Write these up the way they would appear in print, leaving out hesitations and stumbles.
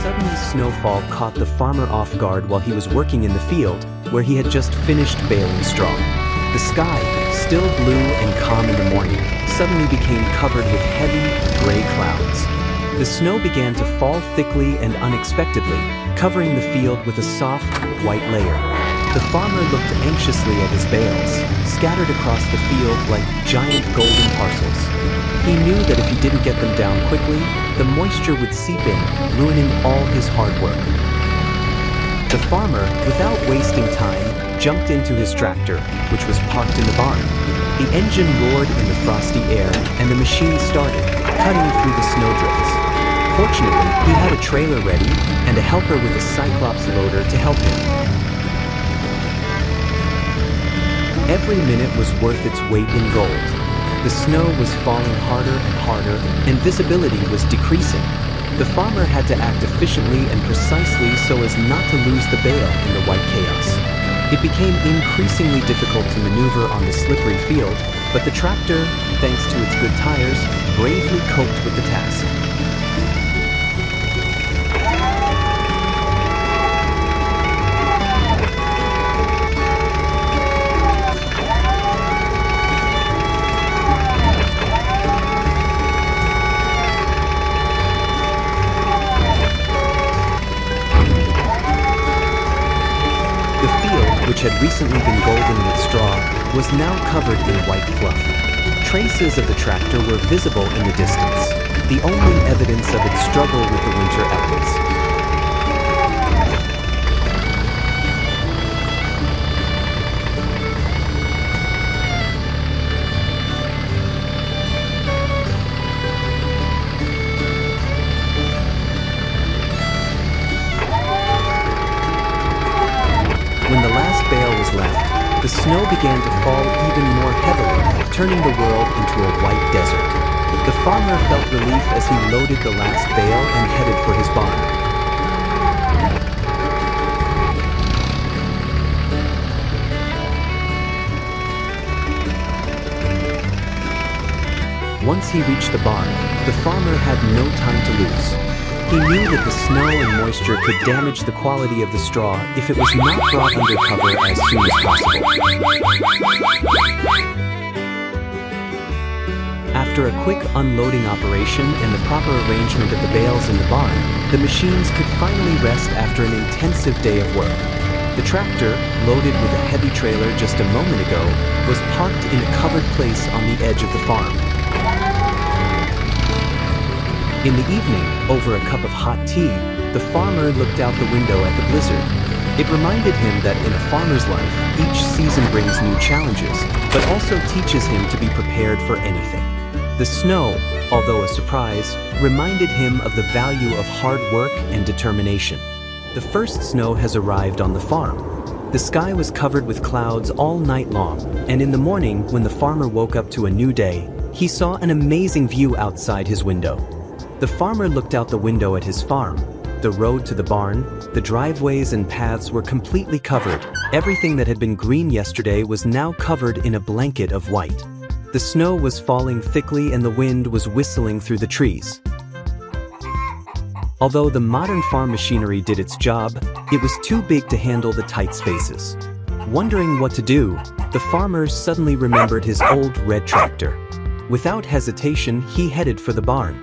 sudden snowfall caught the farmer off guard while he was working in the field, where he had just finished baling straw. The sky, still blue and calm in the morning, suddenly became covered with heavy, gray clouds. The snow began to fall thickly and unexpectedly, covering the field with a soft, white layer. The farmer looked anxiously at his bales, scattered across the field like giant golden parcels. He knew that if he didn't get them down quickly, the moisture would seep in, ruining all his hard work. The farmer, without wasting time, jumped into his tractor, which was parked in the barn. The engine roared in the frosty air, and the machine started, cutting through the snowdrifts. Fortunately, he had a trailer ready and a helper with a Cyclops loader to help him. Every minute was worth its weight in gold. The snow was falling harder and harder, and visibility was decreasing. The farmer had to act efficiently and precisely so as not to lose the bale in the white chaos. It became increasingly difficult to maneuver on the slippery field, but the tractor, thanks to its good tires, bravely coped with the task. Which had recently been golden with straw, was now covered in white fluff. Traces of the tractor were visible in the distance, the only evidence of its struggle with the winter elements. When the last bale was left, the snow began to fall even more heavily, turning the world into a white desert. The farmer felt relief as he loaded the last bale and headed for his barn. Once he reached the barn, the farmer had no time to lose. He knew that the snow and moisture could damage the quality of the straw if it was not brought under cover as soon as possible. After a quick unloading operation and the proper arrangement of the bales in the barn, the machines could finally rest after an intensive day of work. The tractor, loaded with a heavy trailer just a moment ago, was parked in a covered place on the edge of the farm. In the evening, over a cup of hot tea, the farmer looked out the window at the blizzard. It reminded him that in a farmer's life, each season brings new challenges, but also teaches him to be prepared for anything. The snow, although a surprise, reminded him of the value of hard work and determination. The first snow has arrived on the farm. The sky was covered with clouds all night long, and in the morning, when the farmer woke up to a new day, he saw an amazing view outside his window. The farmer looked out the window at his farm. The road to the barn, the driveways and paths were completely covered. Everything that had been green yesterday was now covered in a blanket of white. The snow was falling thickly and the wind was whistling through the trees. Although the modern farm machinery did its job, it was too big to handle the tight spaces. Wondering what to do, the farmer suddenly remembered his old red tractor. Without hesitation, he headed for the barn.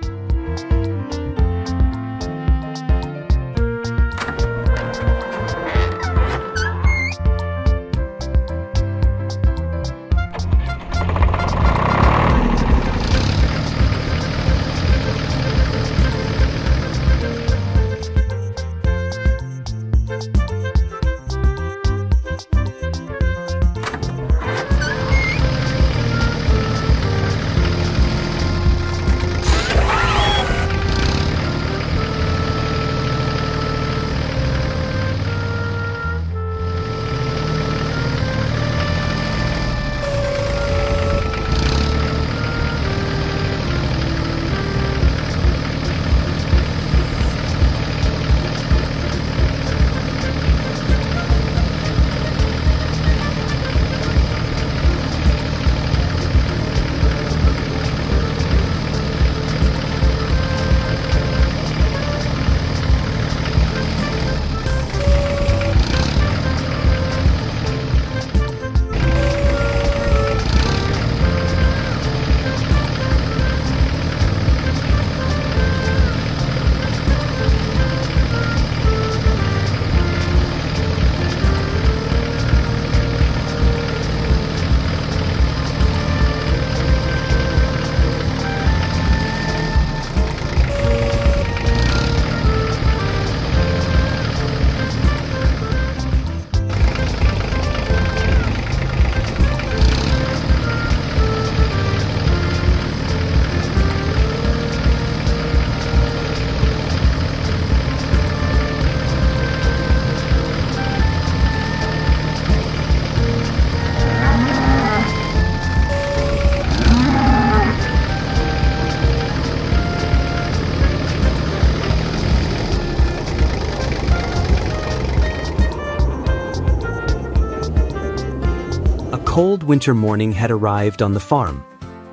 cold winter morning had arrived on the farm.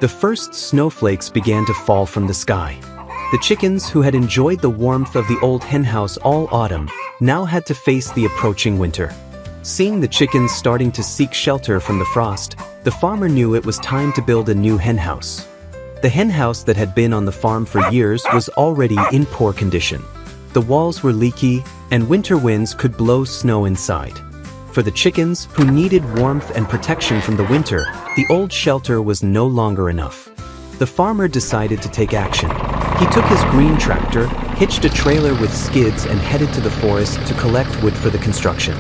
The first snowflakes began to fall from the sky. The chickens, who had enjoyed the warmth of the old henhouse all autumn, now had to face the approaching winter. Seeing the chickens starting to seek shelter from the frost, the farmer knew it was time to build a new henhouse. The henhouse that had been on the farm for years was already in poor condition. The walls were leaky, and winter winds could blow snow inside. For the chickens, who needed warmth and protection from the winter, the old shelter was no longer enough. The farmer decided to take action. He took his green tractor, hitched a trailer with skids, and headed to the forest to collect wood for the construction.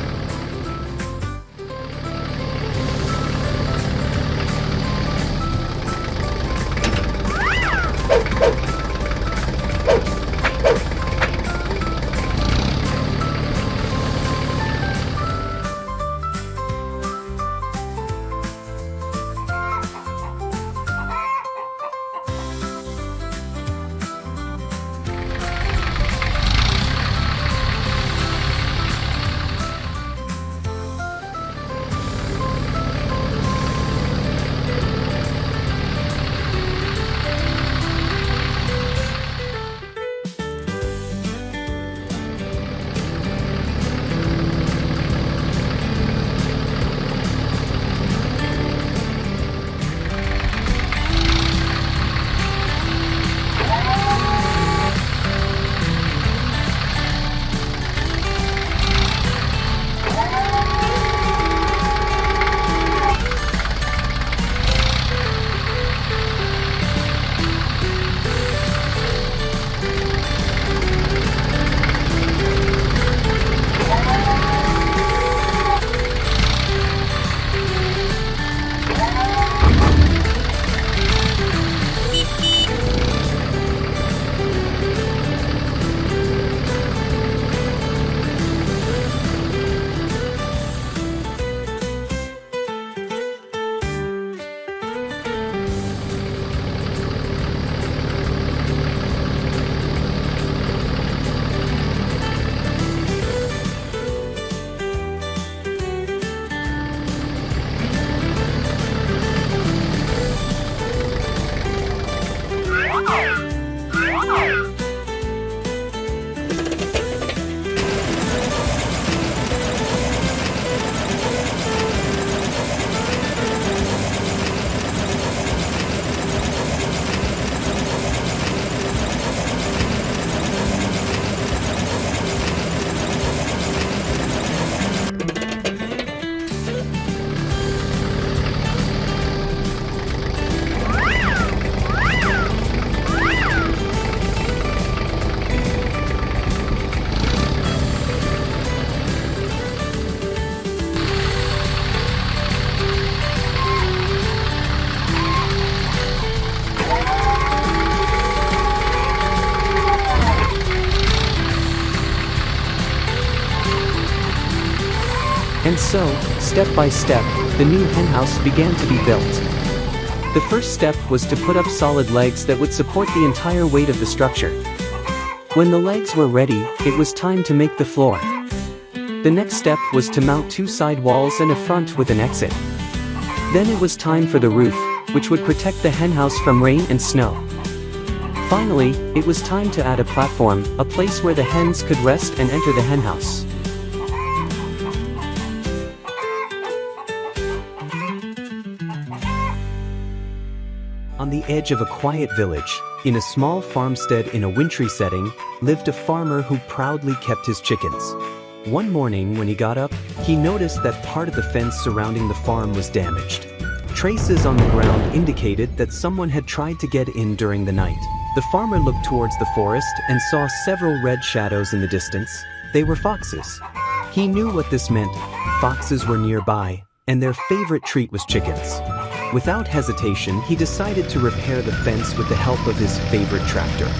And so, step by step, the new henhouse began to be built. The first step was to put up solid legs that would support the entire weight of the structure. When the legs were ready, it was time to make the floor. The next step was to mount two side walls and a front with an exit. Then it was time for the roof, which would protect the henhouse from rain and snow. Finally, it was time to add a platform, a place where the hens could rest and enter the henhouse. On the edge of a quiet village, in a small farmstead in a wintry setting, lived a farmer who proudly kept his chickens. One morning when he got up, he noticed that part of the fence surrounding the farm was damaged. Traces on the ground indicated that someone had tried to get in during the night. The farmer looked towards the forest and saw several red shadows in the distance. They were foxes. He knew what this meant. Foxes were nearby, and their favorite treat was chickens. Without hesitation, he decided to repair the fence with the help of his favorite tractor.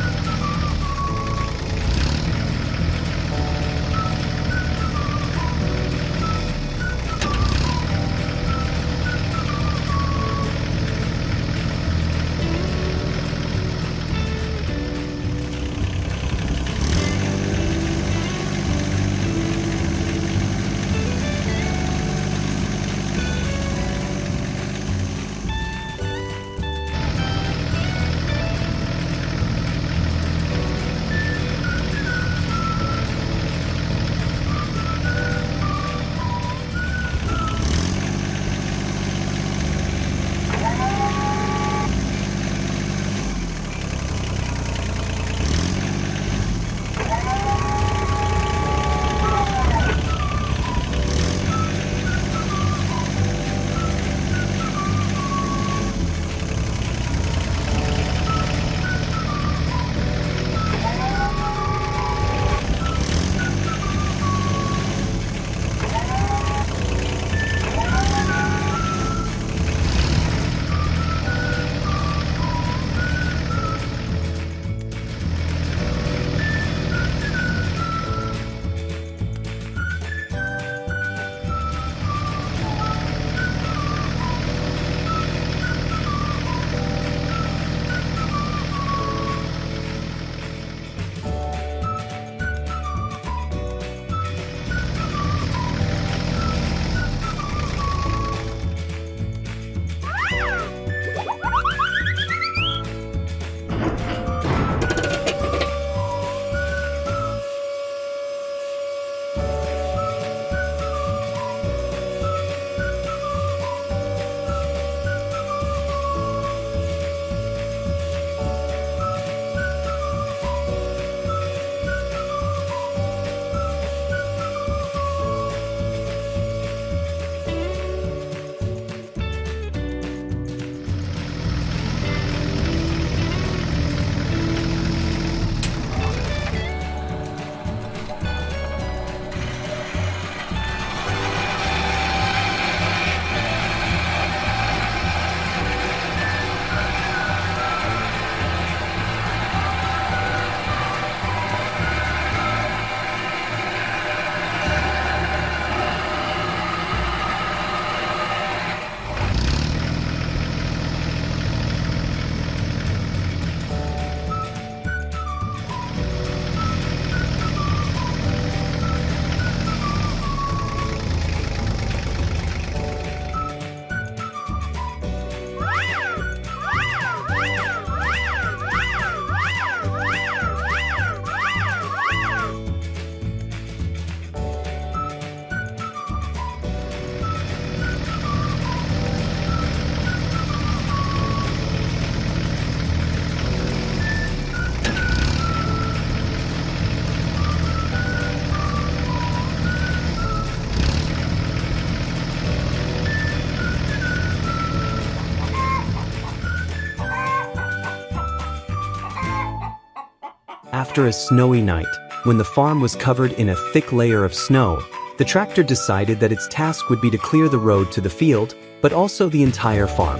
After a snowy night, when the farm was covered in a thick layer of snow, the tractor decided that its task would be to clear the road to the field, but also the entire farm.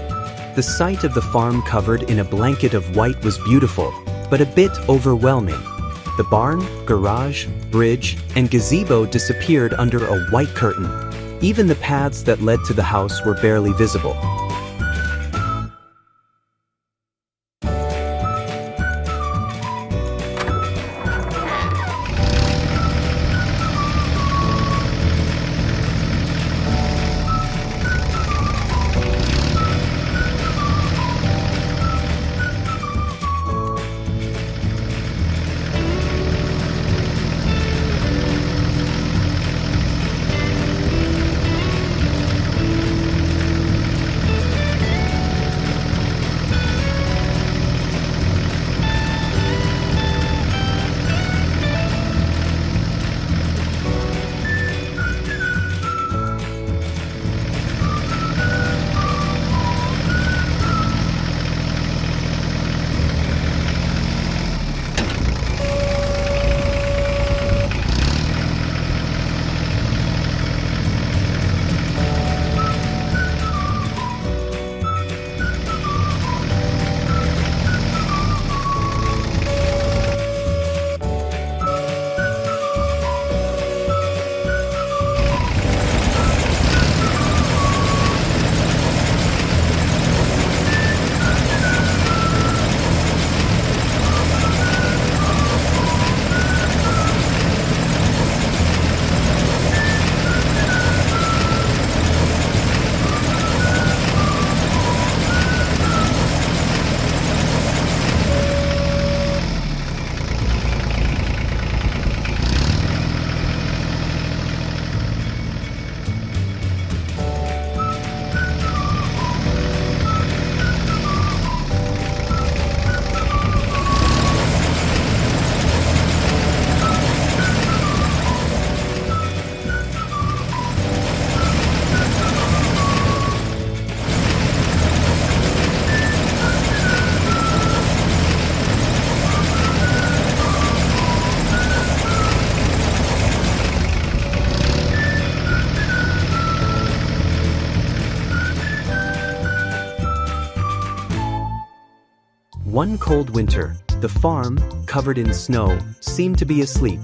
The sight of the farm covered in a blanket of white was beautiful, but a bit overwhelming. The barn, garage, bridge, and gazebo disappeared under a white curtain. Even the paths that led to the house were barely visible. One cold winter, the farm, covered in snow, seemed to be asleep.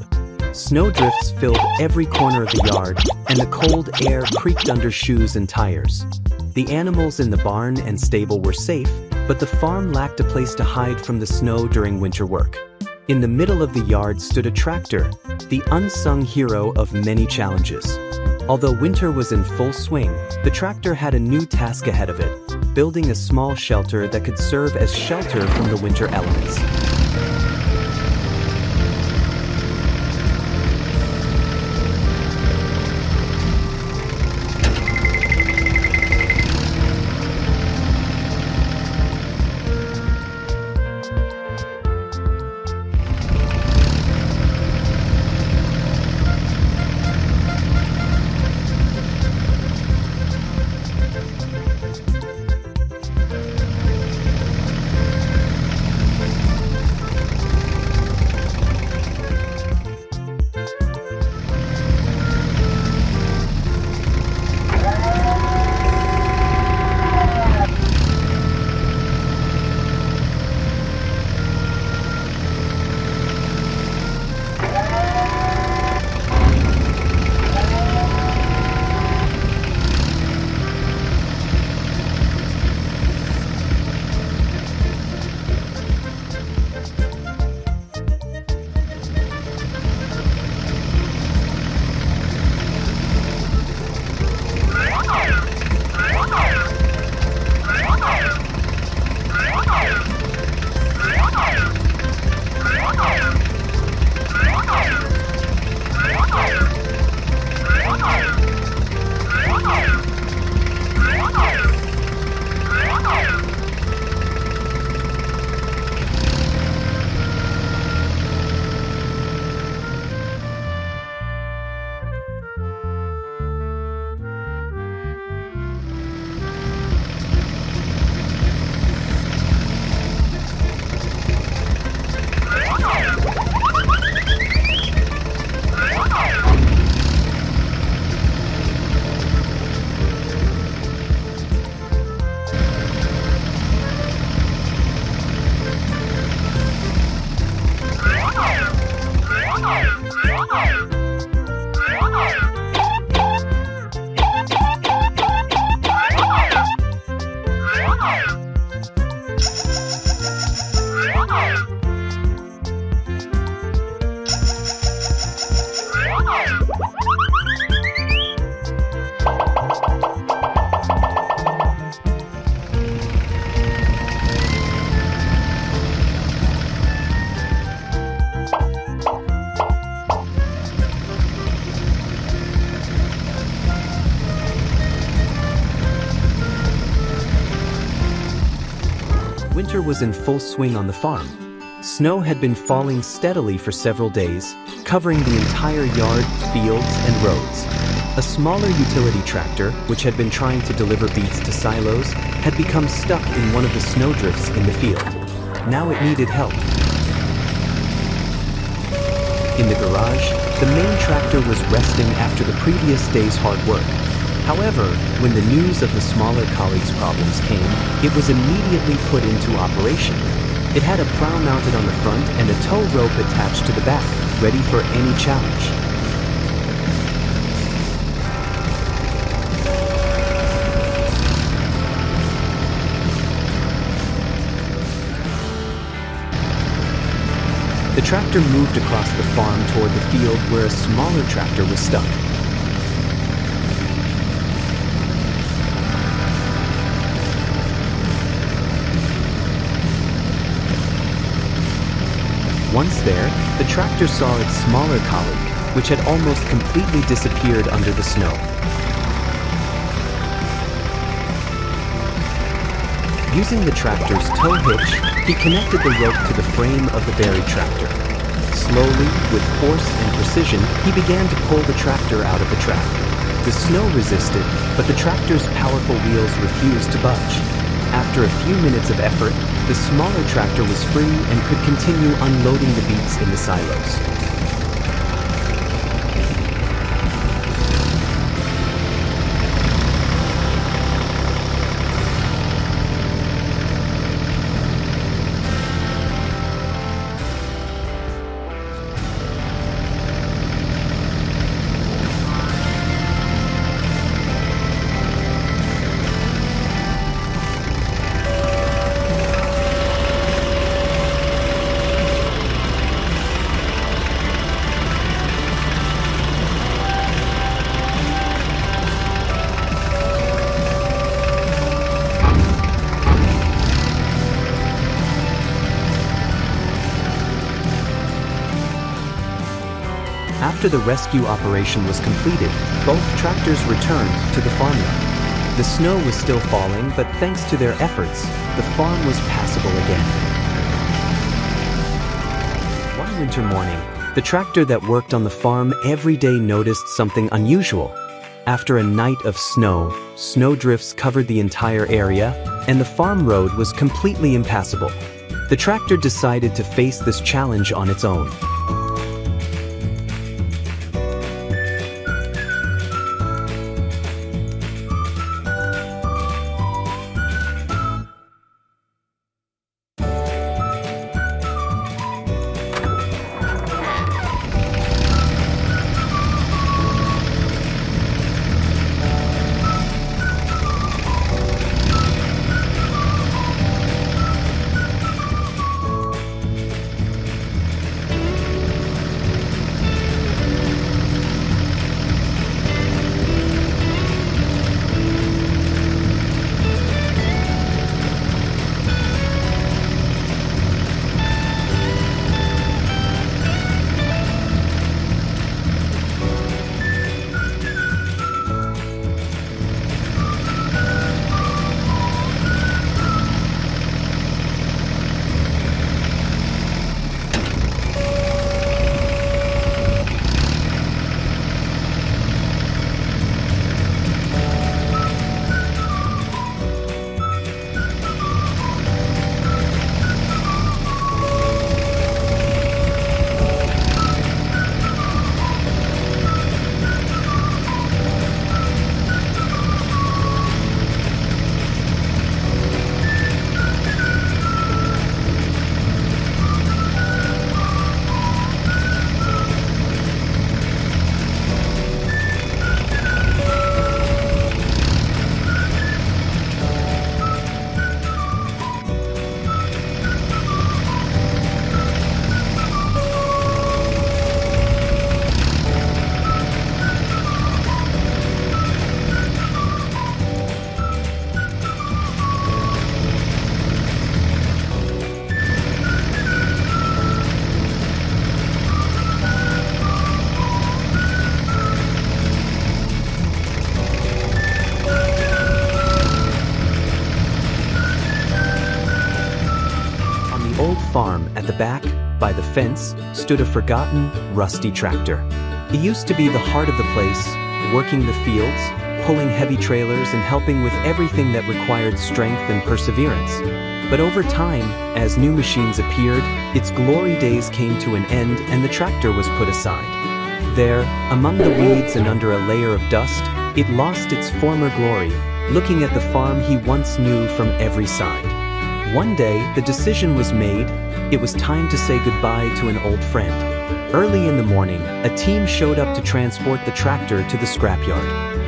Snowdrifts filled every corner of the yard, and the cold air creaked under shoes and tires. The animals in the barn and stable were safe, but the farm lacked a place to hide from the snow during winter work. In the middle of the yard stood a tractor, the unsung hero of many challenges. Although winter was in full swing, the tractor had a new task ahead of it: building a small shelter that could serve as shelter from the winter elements. Winter was in full swing on the farm. Snow had been falling steadily for several days, covering the entire yard, fields, and roads. A smaller utility tractor, which had been trying to deliver beets to silos, had become stuck in one of the snowdrifts in the field. Now it needed help. In the garage, the main tractor was resting after the previous day's hard work. However, when the news of the smaller colleague's problems came, it was immediately put into operation. It had a plow mounted on the front and a tow rope attached to the back, ready for any challenge. The tractor moved across the farm toward the field where a smaller tractor was stuck. Once there, the tractor saw its smaller colleague, which had almost completely disappeared under the snow. Using the tractor's tow hitch, he connected the rope to the frame of the buried tractor. Slowly, with force and precision, he began to pull the tractor out of the track. The snow resisted, but the tractor's powerful wheels refused to budge. After a few minutes of effort, the smaller tractor was free and could continue unloading the beets in the silos. After the rescue operation was completed, both tractors returned to the farmyard. The snow was still falling, but thanks to their efforts, the farm was passable again. One winter morning, the tractor that worked on the farm every day noticed something unusual. After a night of snow, snowdrifts covered the entire area, and the farm road was completely impassable. The tractor decided to face this challenge on its own. old farm, at the back, by the fence, stood a forgotten, rusty tractor. It used to be the heart of the place, working the fields, pulling heavy trailers and helping with everything that required strength and perseverance. But over time, as new machines appeared, its glory days came to an end and the tractor was put aside. There, among the weeds and under a layer of dust, it lost its former glory, looking at the farm he once knew from every side. One day, the decision was made. It was time to say goodbye to an old friend. Early in the morning, a team showed up to transport the tractor to the scrapyard.